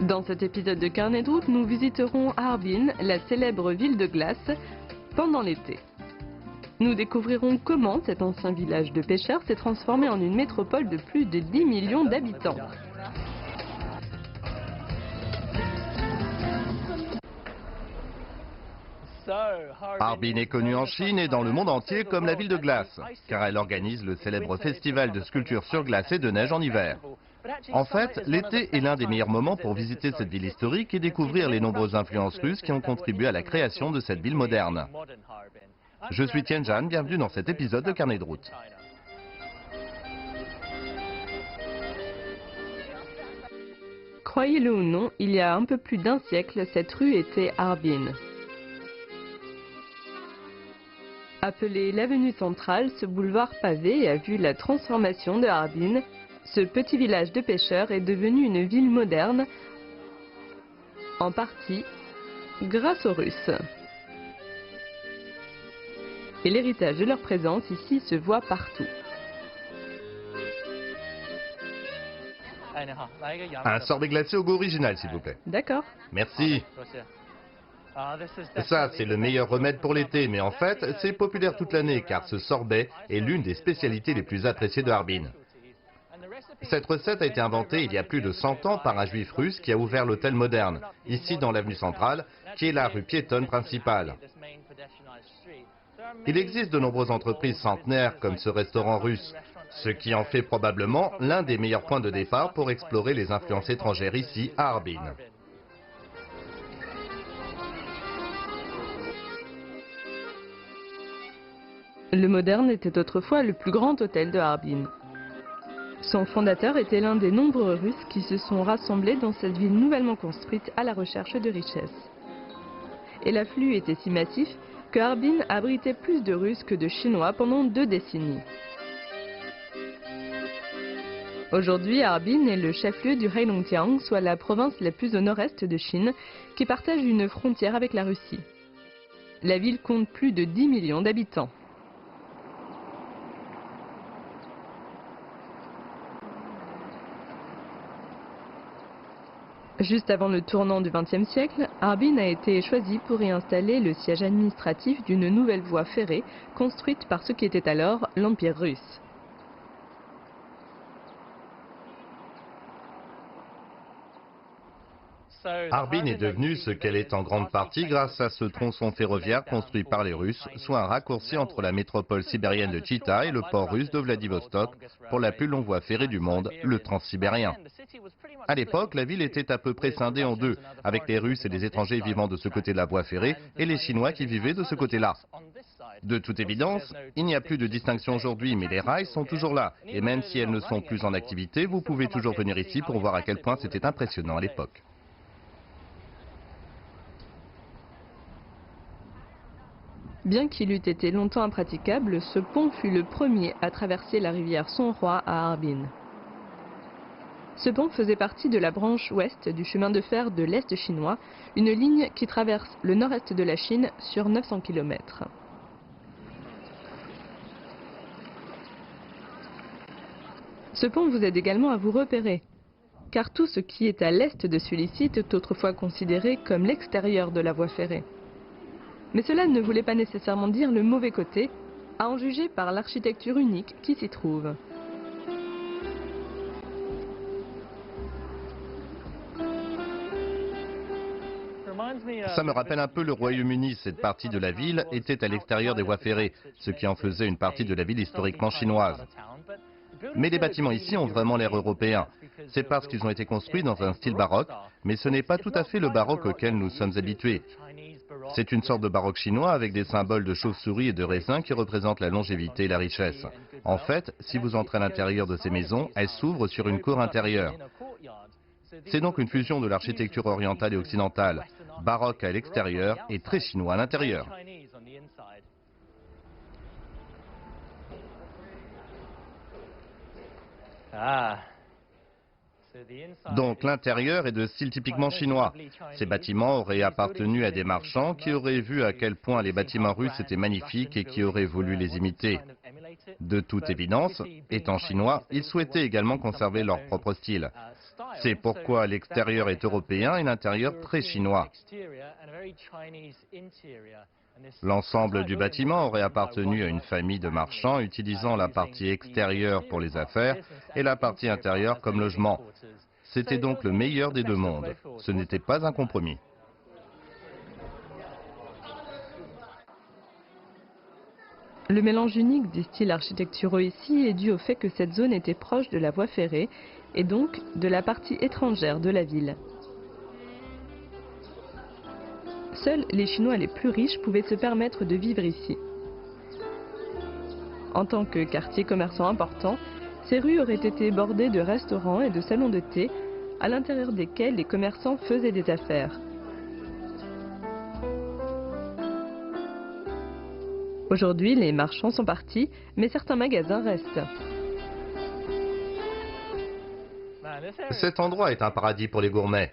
Dans cet épisode de Carnet de route, nous visiterons Harbin, la célèbre ville de glace, pendant l'été. Nous découvrirons comment cet ancien village de pêcheurs s'est transformé en une métropole de plus de 10 millions d'habitants. Harbin est connue en Chine et dans le monde entier comme la ville de glace, car elle organise le célèbre festival de sculpture sur glace et de neige en hiver. En fait, l'été est l'un des meilleurs moments pour visiter cette ville historique et découvrir les nombreuses influences russes qui ont contribué à la création de cette ville moderne. Je suis Tianjan, bienvenue dans cet épisode de Carnet de route. Croyez-le ou non, il y a un peu plus d'un siècle, cette rue était Harbin. Appelé l'avenue centrale, ce boulevard pavé a vu la transformation de Harbin. Ce petit village de pêcheurs est devenu une ville moderne, en partie grâce aux Russes. Et l'héritage de leur présence ici se voit partout. Un sorbet glacé au goût original, s'il vous plaît. D'accord. Merci. Ça, c'est le meilleur remède pour l'été, mais en fait, c'est populaire toute l'année, car ce sorbet est l'une des spécialités les plus appréciées de Harbin. Cette recette a été inventée il y a plus de 100 ans par un juif russe qui a ouvert l'hôtel moderne, ici dans l'avenue centrale, qui est la rue piétonne principale. Il existe de nombreuses entreprises centenaires comme ce restaurant russe, ce qui en fait probablement l'un des meilleurs points de départ pour explorer les influences étrangères ici à Harbin. Le Moderne était autrefois le plus grand hôtel de Harbin. Son fondateur était l'un des nombreux Russes qui se sont rassemblés dans cette ville nouvellement construite à la recherche de richesses. Et l'afflux était si massif que Harbin abritait plus de Russes que de Chinois pendant 2 décennies. Aujourd'hui, Harbin est le chef-lieu du Heilongjiang, soit la province la plus au nord-est de Chine, qui partage une frontière avec la Russie. La ville compte plus de 10 millions d'habitants. Juste avant le tournant du XXe siècle, Harbin a été choisi pour y installer le siège administratif d'une nouvelle voie ferrée construite par ce qui était alors l'Empire russe. Harbin est devenue ce qu'elle est en grande partie grâce à ce tronçon ferroviaire construit par les Russes, soit un raccourci entre la métropole sibérienne de Chita et le port russe de Vladivostok pour la plus longue voie ferrée du monde, le transsibérien. À l'époque, la ville était à peu près scindée en deux, avec les Russes et les étrangers vivant de ce côté de la voie ferrée et les Chinois qui vivaient de ce côté-là. De toute évidence, il n'y a plus de distinction aujourd'hui, mais les rails sont toujours là. Et même si elles ne sont plus en activité, vous pouvez toujours venir ici pour voir à quel point c'était impressionnant à l'époque. Bien qu'il eût été longtemps impraticable, ce pont fut le premier à traverser la rivière Songhua à Harbin. Ce pont faisait partie de la branche ouest du chemin de fer de l'Est chinois, une ligne qui traverse le nord-est de la Chine sur 900 km. Ce pont vous aide également à vous repérer, car tout ce qui est à l'est de celui-ci était autrefois considéré comme l'extérieur de la voie ferrée. Mais cela ne voulait pas nécessairement dire le mauvais côté, à en juger par l'architecture unique qui s'y trouve. Ça me rappelle un peu le Royaume-Uni. Cette partie de la ville était à l'extérieur des voies ferrées, ce qui en faisait une partie de la ville historiquement chinoise. Mais les bâtiments ici ont vraiment l'air européen. C'est parce qu'ils ont été construits dans un style baroque, mais ce n'est pas tout à fait le baroque auquel nous sommes habitués. C'est une sorte de baroque chinois avec des symboles de chauve-souris et de raisins qui représentent la longévité et la richesse. En fait, si vous entrez à l'intérieur de ces maisons, elles s'ouvrent sur une cour intérieure. C'est donc une fusion de l'architecture orientale et occidentale, baroque à l'extérieur et très chinois à l'intérieur. Donc l'intérieur est de style typiquement chinois. Ces bâtiments auraient appartenu à des marchands qui auraient vu à quel point les bâtiments russes étaient magnifiques et qui auraient voulu les imiter. De toute évidence, étant chinois, ils souhaitaient également conserver leur propre style. C'est pourquoi l'extérieur est européen et l'intérieur très chinois. L'ensemble du bâtiment aurait appartenu à une famille de marchands utilisant la partie extérieure pour les affaires et la partie intérieure comme logement. C'était donc le meilleur des deux mondes. Ce n'était pas un compromis. Le mélange unique des styles architecturaux ici est dû au fait que cette zone était proche de la voie ferrée et donc de la partie étrangère de la ville. Seuls les Chinois les plus riches pouvaient se permettre de vivre ici. En tant que quartier commerçant important, ces rues auraient été bordées de restaurants et de salons de thé, à l'intérieur desquels les commerçants faisaient des affaires. Aujourd'hui, les marchands sont partis, mais certains magasins restent. Cet endroit est un paradis pour les gourmets.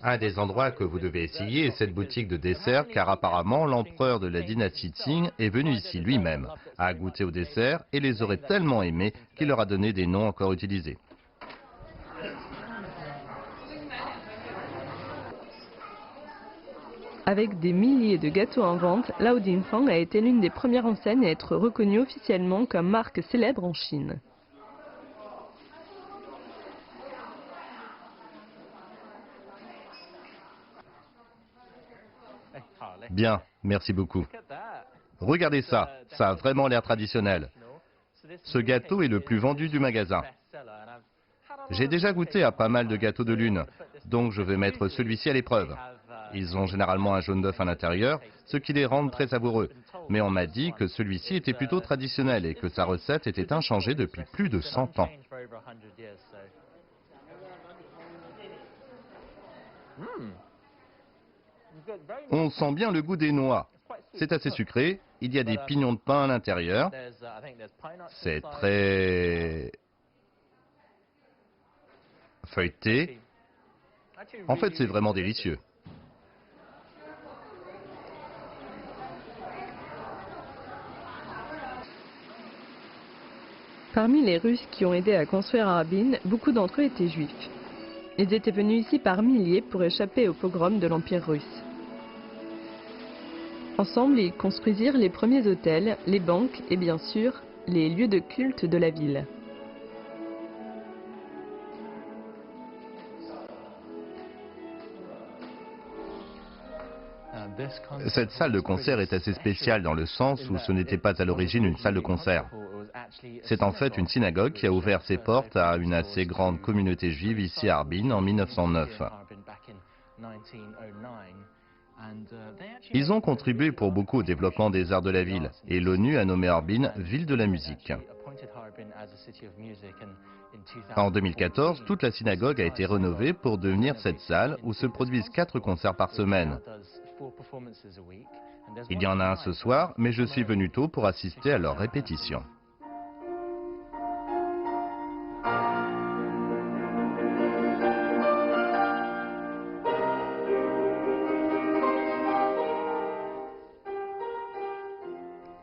Un des endroits que vous devez essayer est cette boutique de dessert, car apparemment l'empereur de la dynastie Qing est venu ici lui-même, a goûté aux desserts et les aurait tellement aimés qu'il leur a donné des noms encore utilisés. Avec des milliers de gâteaux en vente, Lao Dinfang a été l'une des premières enseignes à être reconnue officiellement comme marque célèbre en Chine. Bien, merci beaucoup. Regardez ça, ça a vraiment l'air traditionnel. Ce gâteau est le plus vendu du magasin. J'ai déjà goûté à pas mal de gâteaux de lune, donc je vais mettre celui-ci à l'épreuve. Ils ont généralement un jaune d'œuf à l'intérieur, ce qui les rend très savoureux. Mais on m'a dit que celui-ci était plutôt traditionnel et que sa recette était inchangée depuis plus de 100 ans. On sent bien le goût des noix. C'est assez sucré, il y a des pignons de pain à l'intérieur. C'est très feuilleté. En fait, c'est vraiment délicieux. Parmi les Russes qui ont aidé à construire Harbin, beaucoup d'entre eux étaient juifs. Ils étaient venus ici par milliers pour échapper au pogrom de l'Empire russe. Ensemble, ils construisirent les premiers hôtels, les banques et bien sûr, les lieux de culte de la ville. Cette salle de concert est assez spéciale dans le sens où ce n'était pas à l'origine une salle de concert. C'est en fait une synagogue qui a ouvert ses portes à une assez grande communauté juive ici à Harbin en 1909. Ils ont contribué pour beaucoup au développement des arts de la ville et l'ONU a nommé Harbin ville de la musique. En 2014, toute la synagogue a été rénovée pour devenir cette salle où se produisent 4 concerts par semaine. Il y en a un ce soir, mais je suis venu tôt pour assister à leur répétition.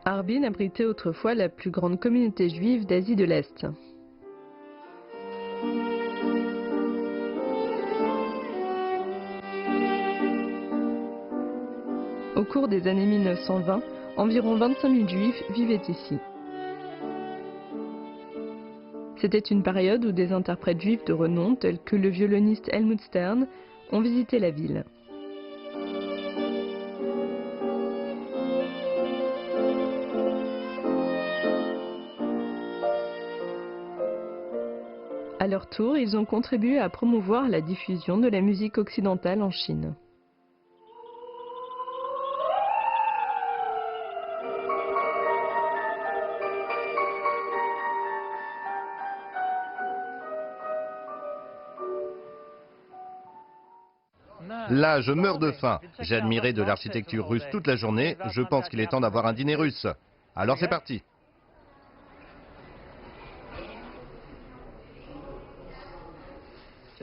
Harbin abritait autrefois la plus grande communauté juive d'Asie de l'Est. Au cours des années 1920, environ 25 000 juifs vivaient ici. C'était une période où des interprètes juifs de renom, tels que le violoniste Helmut Stern, ont visité la ville. À leur tour, ils ont contribué à promouvoir la diffusion de la musique occidentale en Chine. Là, je meurs de faim. J'ai admiré de l'architecture russe toute la journée. Je pense qu'il est temps d'avoir un dîner russe. Alors c'est parti.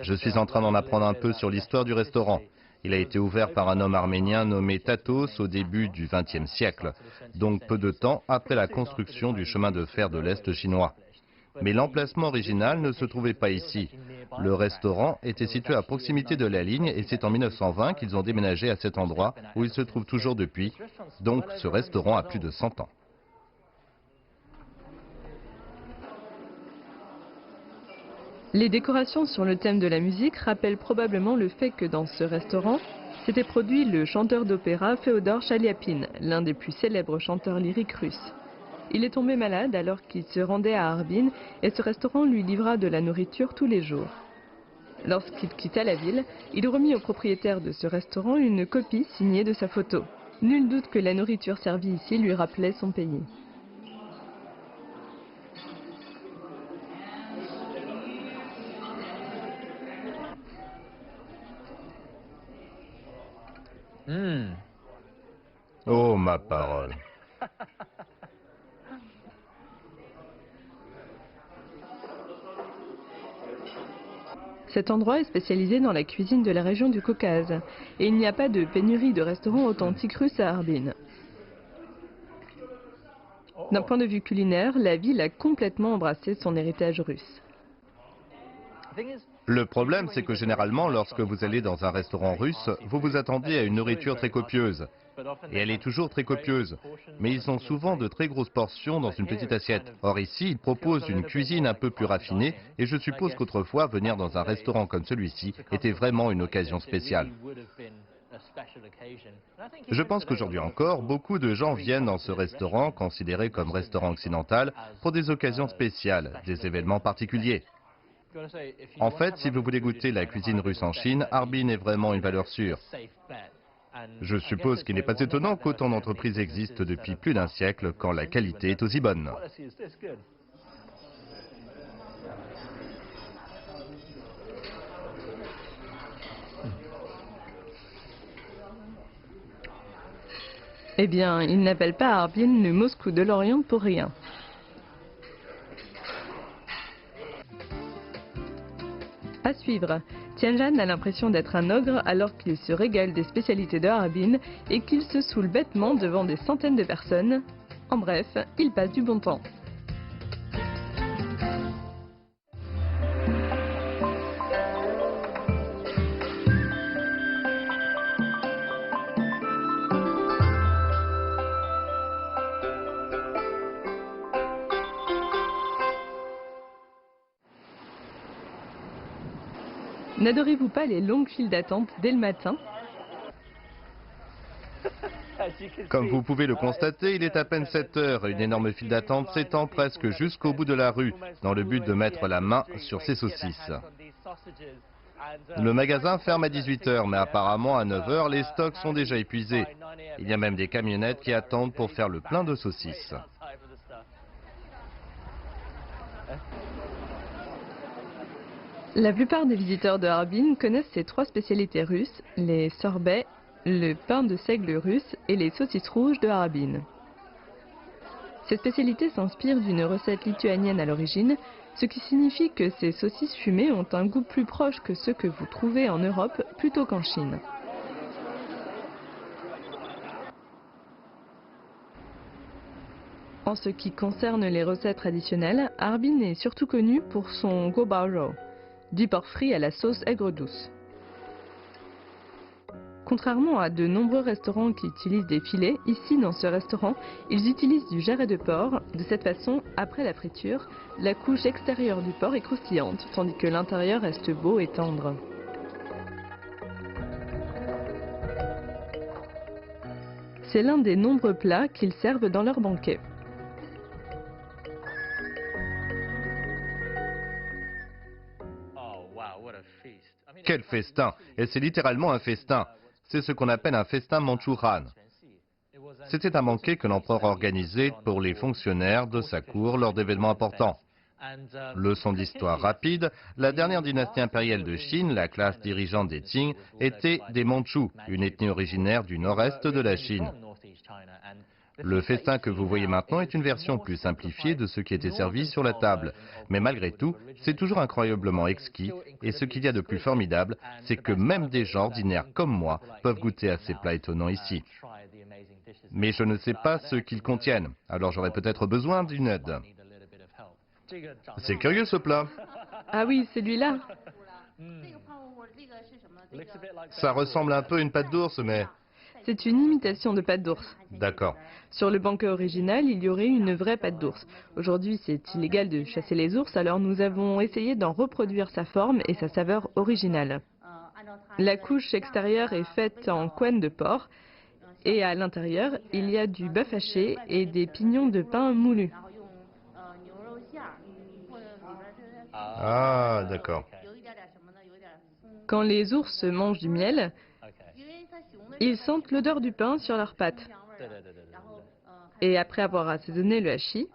Je suis en train d'en apprendre un peu sur l'histoire du restaurant. Il a été ouvert par un homme arménien nommé Tatos au début du XXe siècle, donc peu de temps après la construction du chemin de fer de l'Est chinois. Mais l'emplacement original ne se trouvait pas ici. Le restaurant était situé à proximité de la ligne et c'est en 1920 qu'ils ont déménagé à cet endroit où il se trouve toujours depuis. Donc ce restaurant a plus de 100 ans. Les décorations sur le thème de la musique rappellent probablement le fait que dans ce restaurant s'était produit le chanteur d'opéra Féodor Chaliapin, l'un des plus célèbres chanteurs lyriques russes. Il est tombé malade alors qu'il se rendait à Harbin et ce restaurant lui livra de la nourriture tous les jours. Lorsqu'il quitta la ville, il remit au propriétaire de ce restaurant une copie signée de sa photo. Nul doute que la nourriture servie ici lui rappelait son pays. Oh ma parole! Cet endroit est spécialisé dans la cuisine de la région du Caucase et il n'y a pas de pénurie de restaurants authentiques russes à Harbin. D'un point de vue culinaire, la ville a complètement embrassé son héritage russe. Le problème, c'est que généralement, lorsque vous allez dans un restaurant russe, vous vous attendez à une nourriture très copieuse. Et elle est toujours très copieuse. Mais ils ont souvent de très grosses portions dans une petite assiette. Or ici, ils proposent une cuisine un peu plus raffinée et je suppose qu'autrefois, venir dans un restaurant comme celui-ci était vraiment une occasion spéciale. Je pense qu'aujourd'hui encore, beaucoup de gens viennent dans ce restaurant, considéré comme restaurant occidental, pour des occasions spéciales, des événements particuliers. En fait, si vous voulez goûter la cuisine russe en Chine, Harbin est vraiment une valeur sûre. Je suppose qu'il n'est pas étonnant qu'autant d'entreprises existent depuis plus d'un siècle quand la qualité est aussi bonne. Eh bien, ils n'appellent pas Harbin le Moscou de l'Orient pour rien. À suivre, Tianjan a l'impression d'être un ogre alors qu'il se régale des spécialités de Harbin et qu'il se saoule bêtement devant des centaines de personnes. En bref, il passe du bon temps. N'adorez-vous pas les longues files d'attente dès le matin? Comme vous pouvez le constater, il est à peine 7 heures et une énorme file d'attente s'étend presque jusqu'au bout de la rue, dans le but de mettre la main sur ces saucisses. Le magasin ferme à 18 heures, mais apparemment à 9 heures, les stocks sont déjà épuisés. Il y a même des camionnettes qui attendent pour faire le plein de saucisses. La plupart des visiteurs de Harbin connaissent ces trois spécialités russes, les sorbets, le pain de seigle russe et les saucisses rouges de Harbin. Ces spécialités s'inspirent d'une recette lituanienne à l'origine, ce qui signifie que ces saucisses fumées ont un goût plus proche que ceux que vous trouvez en Europe plutôt qu'en Chine. En ce qui concerne les recettes traditionnelles, Harbin est surtout connu pour son gobaro, du porc frit à la sauce aigre-douce. Contrairement à de nombreux restaurants qui utilisent des filets, ici dans ce restaurant, ils utilisent du jarret de porc. De cette façon, après la friture, la couche extérieure du porc est croustillante, tandis que l'intérieur reste beau et tendre. C'est l'un des nombreux plats qu'ils servent dans leurs banquets. Quel festin! Et c'est littéralement un festin. C'est ce qu'on appelle un festin mandchourian. C'était un banquet que l'empereur organisait pour les fonctionnaires de sa cour lors d'événements importants. Leçon d'histoire rapide, la dernière dynastie impériale de Chine, la classe dirigeante des Qing, était des Mandchous, une ethnie originaire du nord-est de la Chine. Le festin que vous voyez maintenant est une version plus simplifiée de ce qui était servi sur la table. Mais malgré tout, c'est toujours incroyablement exquis. Et ce qu'il y a de plus formidable, c'est que même des gens ordinaires comme moi peuvent goûter à ces plats étonnants ici. Mais je ne sais pas ce qu'ils contiennent, alors j'aurais peut-être besoin d'une aide. C'est curieux ce plat. Ah oui, celui-là. Ça ressemble un peu à une patte d'ours, mais... C'est une imitation de patte d'ours. D'accord. Sur le banquet original, il y aurait une vraie patte d'ours. Aujourd'hui, c'est illégal de chasser les ours, alors nous avons essayé d'en reproduire sa forme et sa saveur originale. La couche extérieure est faite en couenne de porc et à l'intérieur, il y a du bœuf haché et des pignons de pain moulus. Ah, d'accord. Quand les ours mangent du miel, ils sentent l'odeur du pain sur leurs pattes. Et après avoir assaisonné le hachis,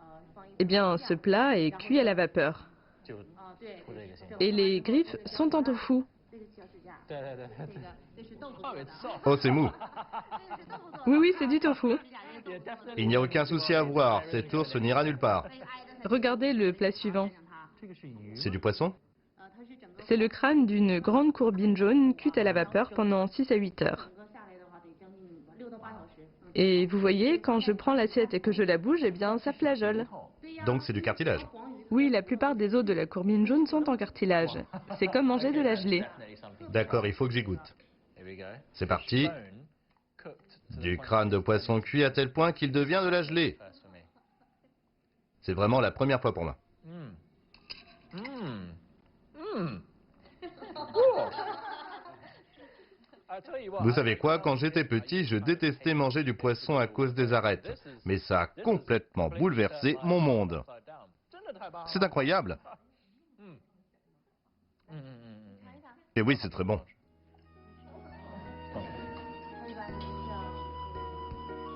eh bien, ce plat est cuit à la vapeur. Et les griffes sont en tofu. Oh, c'est mou. Oui, oui, c'est du tofu. Il n'y a aucun souci à avoir, cet ours n'ira nulle part. Regardez le plat suivant. C'est du poisson? C'est le crâne d'une grande courbine jaune cuite à la vapeur pendant 6 à 8 heures. Et vous voyez, quand je prends l'assiette et que je la bouge, eh bien, ça flageole. Donc c'est du cartilage. Oui, la plupart des os de la courbine jaune sont en cartilage. C'est comme manger de la gelée. D'accord, il faut que j'y goûte. C'est parti. Du crâne de poisson cuit à tel point qu'il devient de la gelée. C'est vraiment la première fois pour moi. Vous savez quoi, quand j'étais petit, je détestais manger du poisson à cause des arêtes. Mais ça a complètement bouleversé mon monde. C'est incroyable. Et oui, c'est très bon.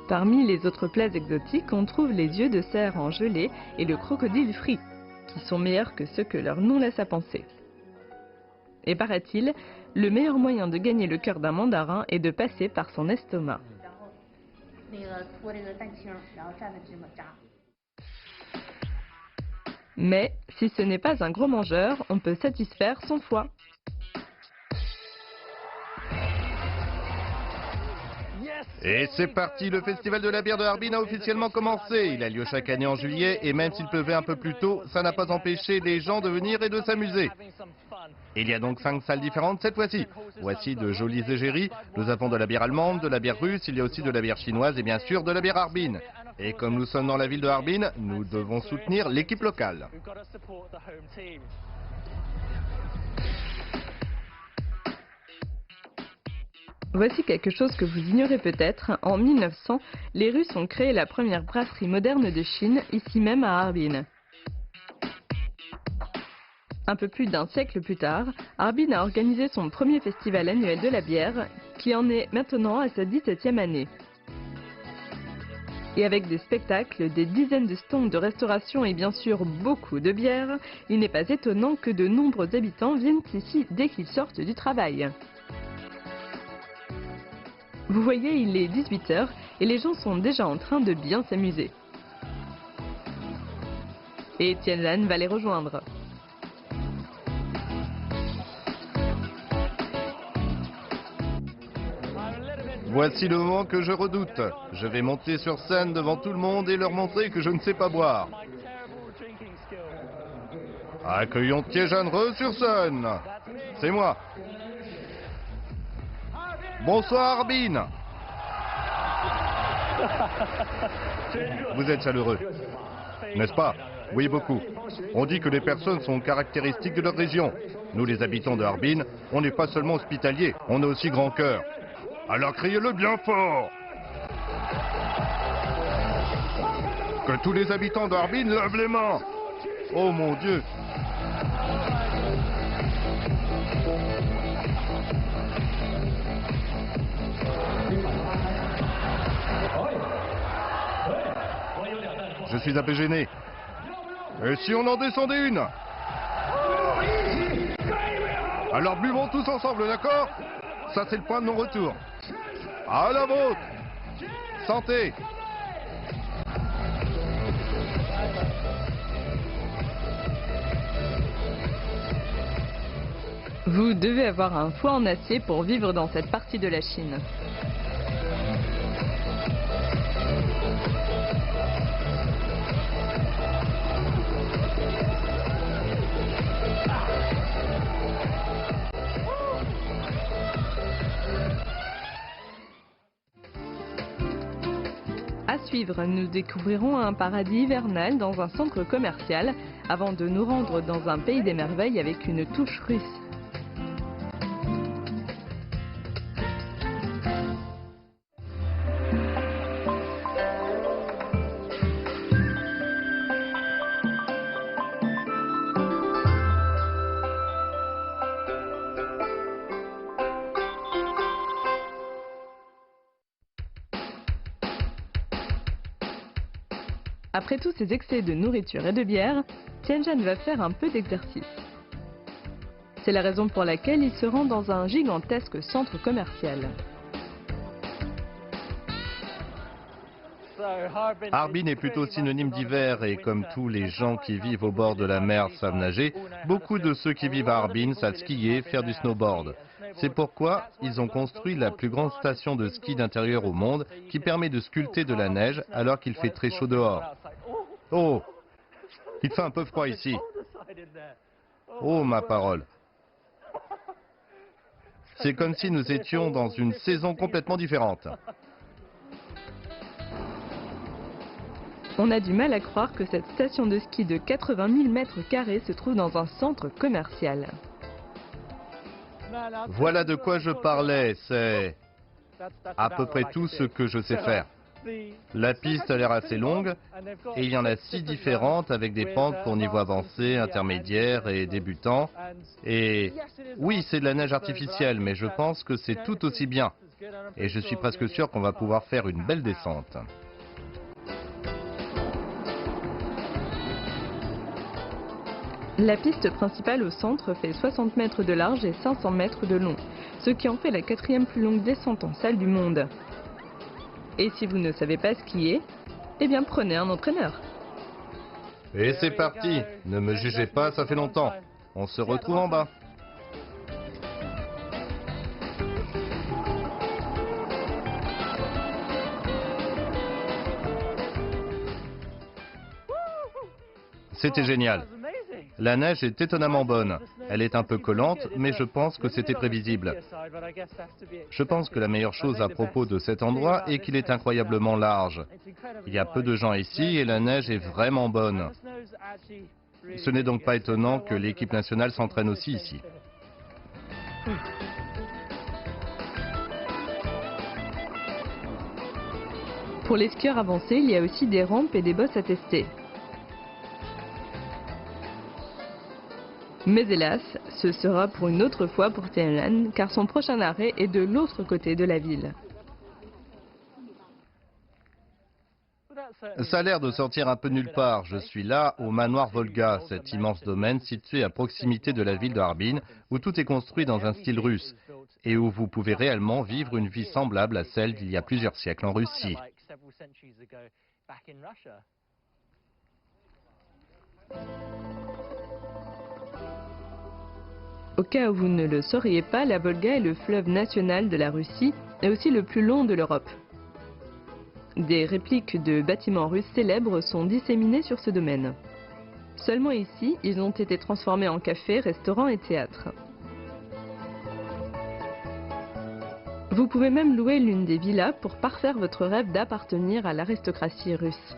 Parmi les autres plats exotiques, on trouve les yeux de cerf en gelée et le crocodile frit, qui sont meilleurs que ceux que leur nom laisse à penser. Et paraît-il, le meilleur moyen de gagner le cœur d'un mandarin est de passer par son estomac. Mais, si ce n'est pas un gros mangeur, on peut satisfaire son foie. Et c'est parti, le festival de la bière de Harbin a officiellement commencé. Il a lieu chaque année en juillet et même s'il pleuvait un peu plus tôt, ça n'a pas empêché les gens de venir et de s'amuser. Il y a donc 5 salles différentes cette fois-ci. Voici de jolies égéries. Nous avons de la bière allemande, de la bière russe, il y a aussi de la bière chinoise et bien sûr de la bière Harbin. Et comme nous sommes dans la ville de Harbin, nous devons soutenir l'équipe locale. Voici quelque chose que vous ignorez peut-être. En 1900, les Russes ont créé la première brasserie moderne de Chine, ici même à Harbin. Un peu plus d'un siècle plus tard, Harbin a organisé son premier festival annuel de la bière, qui en est maintenant à sa 17e année. Et avec des spectacles, des dizaines de stands de restauration et bien sûr beaucoup de bière, il n'est pas étonnant que de nombreux habitants viennent ici dès qu'ils sortent du travail. Vous voyez, il est 18 h et les gens sont déjà en train de bien s'amuser. Et Tianlan va les rejoindre. Voici le moment que je redoute. Je vais monter sur scène devant tout le monde et leur montrer que je ne sais pas boire. Accueillons Tianlan sur scène. C'est moi. Bonsoir Harbin. Vous êtes chaleureux, n'est-ce pas? Oui, beaucoup. On dit que les personnes sont caractéristiques de leur région. Nous, les habitants de Harbin, on n'est pas seulement hospitaliers, on a aussi grand cœur. Alors criez-le bien fort. Que tous les habitants de Harbin lèvent les mains. Oh mon Dieu. Je suis un peu gêné. Et si on en descendait une? Alors buvons tous ensemble, d'accord? Ça c'est le point de non-retour. À la vôtre! Santé! Vous devez avoir un foie en acier pour vivre dans cette partie de la Chine. suivre, nous découvrirons un paradis hivernal dans un centre commercial avant de nous rendre dans un pays des merveilles avec une touche russe. Après tous ces excès de nourriture et de bière, Tianjan va faire un peu d'exercice. C'est la raison pour laquelle il se rend dans un gigantesque centre commercial. Harbin est plutôt synonyme d'hiver et comme tous les gens qui vivent au bord de la mer savent nager, beaucoup de ceux qui vivent à Harbin savent skier, faire du snowboard. C'est pourquoi ils ont construit la plus grande station de ski d'intérieur au monde qui permet de sculpter de la neige alors qu'il fait très chaud dehors. Oh, il fait un peu froid ici. Oh ma parole. C'est comme si nous étions dans une saison complètement différente. On a du mal à croire que cette station de ski de 80 000 mètres carrés se trouve dans un centre commercial. Voilà de quoi je parlais, c'est à peu près tout ce que je sais faire. La piste a l'air assez longue et il y en a 6 différentes avec des pentes pour niveau avancé, intermédiaire et débutant. Et oui, c'est de la neige artificielle, mais je pense que c'est tout aussi bien. Et je suis presque sûr qu'on va pouvoir faire une belle descente. La piste principale au centre fait 60 mètres de large et 500 mètres de long, ce qui en fait la 4e plus longue descente en salle du monde. Et si vous ne savez pas skier, eh bien prenez un entraîneur. Et c'est parti, ne me jugez pas, ça fait longtemps. On se retrouve en bas. C'était génial. La neige est étonnamment bonne. Elle est un peu collante, mais je pense que c'était prévisible. Je pense que la meilleure chose à propos de cet endroit est qu'il est incroyablement large. Il y a peu de gens ici et la neige est vraiment bonne. Ce n'est donc pas étonnant que l'équipe nationale s'entraîne aussi ici. Pour les skieurs avancés, il y a aussi des rampes et des bosses à tester. Mais hélas, ce sera pour une autre fois pour Tianjan, car son prochain arrêt est de l'autre côté de la ville. Ça a l'air de sortir un peu nulle part. Je suis là, au manoir Volga, cet immense domaine situé à proximité de la ville de Harbin, où tout est construit dans un style russe, et où vous pouvez réellement vivre une vie semblable à celle d'il y a plusieurs siècles en Russie. Au cas où vous ne le sauriez pas, la Volga est le fleuve national de la Russie et aussi le plus long de l'Europe. Des répliques de bâtiments russes célèbres sont disséminées sur ce domaine. Seulement ici, ils ont été transformés en cafés, restaurants et théâtres. Vous pouvez même louer l'une des villas pour parfaire votre rêve d'appartenir à l'aristocratie russe.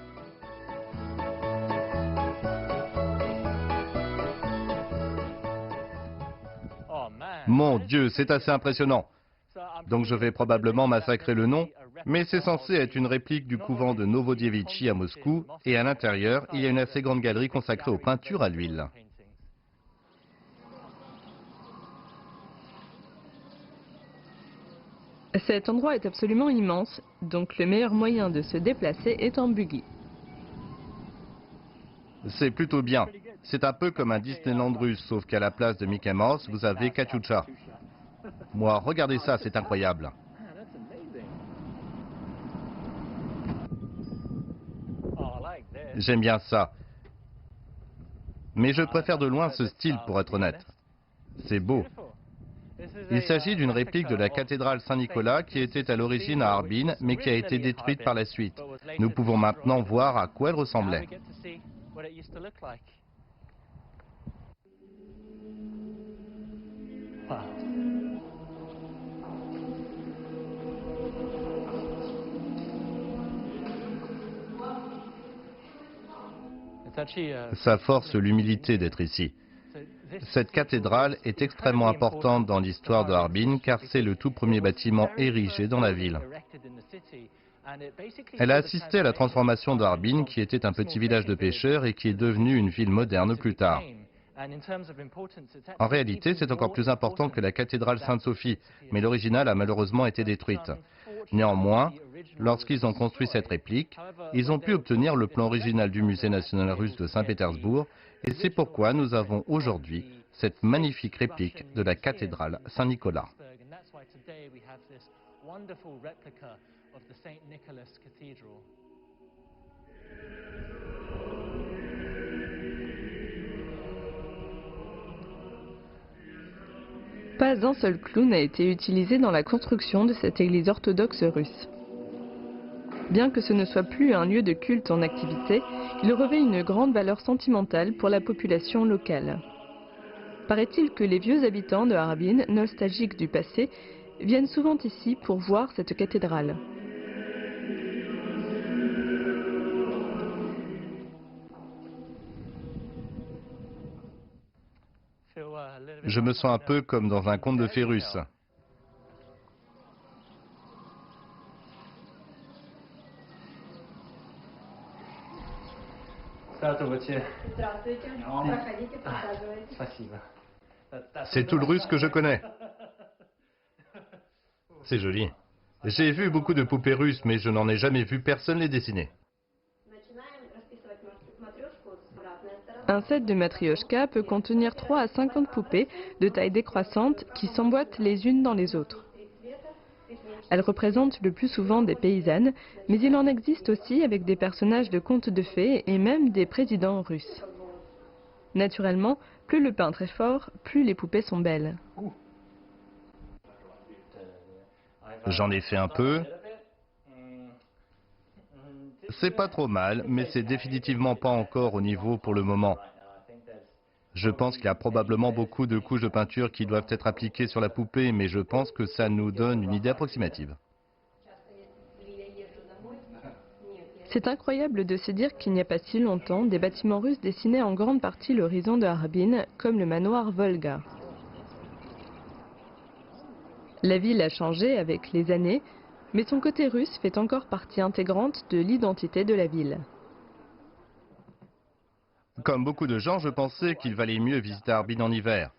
Mon Dieu, c'est assez impressionnant. Donc je vais probablement massacrer le nom, mais c'est censé être une réplique du couvent de Novodievitchi à Moscou, et à l'intérieur, il y a une assez grande galerie consacrée aux peintures à l'huile. Cet endroit est absolument immense, donc le meilleur moyen de se déplacer est en buggy. C'est plutôt bien. C'est un peu comme un Disneyland russe, sauf qu'à la place de Mickey Mouse, vous avez Katyusha. Moi, regardez ça, c'est incroyable. J'aime bien ça. Mais je préfère de loin ce style, pour être honnête. C'est beau. Il s'agit d'une réplique de la cathédrale Saint-Nicolas qui était à l'origine à Harbin, mais qui a été détruite par la suite. Nous pouvons maintenant voir à quoi elle ressemblait. Ça force l'humilité d'être ici. Cette cathédrale est extrêmement importante dans l'histoire de Harbin car c'est le tout premier bâtiment érigé dans la ville. Elle a assisté à la transformation de Harbin qui était un petit village de pêcheurs et qui est devenu une ville moderne plus tard. En réalité, c'est encore plus important que la cathédrale Sainte-Sophie, mais l'original a malheureusement été détruite. Néanmoins, lorsqu'ils ont construit cette réplique, ils ont pu obtenir le plan original du musée national russe de Saint-Pétersbourg, et c'est pourquoi nous avons aujourd'hui cette magnifique réplique de la cathédrale Saint-Nicolas. Pas un seul clou n'a été utilisé dans la construction de cette église orthodoxe russe. Bien que ce ne soit plus un lieu de culte en activité, il revêt une grande valeur sentimentale pour la population locale. Paraît-il que les vieux habitants de Harbin, nostalgiques du passé, viennent souvent ici pour voir cette cathédrale. Je me sens un peu comme dans un conte de fées russe. C'est tout le russe que je connais. C'est joli. J'ai vu beaucoup de poupées russes, mais je n'en ai jamais vu personne les dessiner. Un set de matrioshka peut contenir 3 à 50 poupées de taille décroissante qui s'emboîtent les unes dans les autres. Elles représentent le plus souvent des paysannes, mais il en existe aussi avec des personnages de contes de fées et même des présidents russes. Naturellement, plus le peintre est fort, plus les poupées sont belles. J'en ai fait un peu. C'est pas trop mal, mais c'est définitivement pas encore au niveau pour le moment. Je pense qu'il y a probablement beaucoup de couches de peinture qui doivent être appliquées sur la poupée, mais je pense que ça nous donne une idée approximative. C'est incroyable de se dire qu'il n'y a pas si longtemps, des bâtiments russes dessinaient en grande partie l'horizon de Harbin, comme le manoir Volga. La ville a changé avec les années, mais son côté russe fait encore partie intégrante de l'identité de la ville. Comme beaucoup de gens, je pensais qu'il valait mieux visiter Harbin en hiver.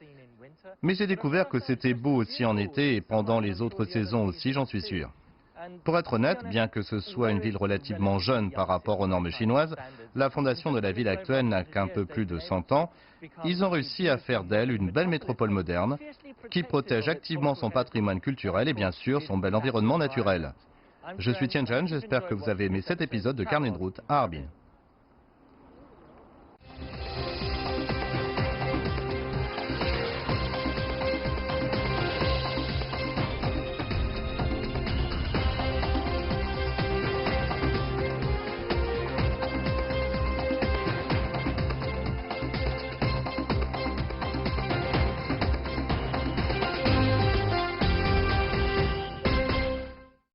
Mais j'ai découvert que c'était beau aussi en été et pendant les autres saisons aussi, j'en suis sûr. Pour être honnête, bien que ce soit une ville relativement jeune par rapport aux normes chinoises, la fondation de la ville actuelle n'a qu'un peu plus de 100 ans. Ils ont réussi à faire d'elle une belle métropole moderne qui protège activement son patrimoine culturel et bien sûr son bel environnement naturel. Je suis Tianjan, j'espère que vous avez aimé cet épisode de Carnet de route à Harbin.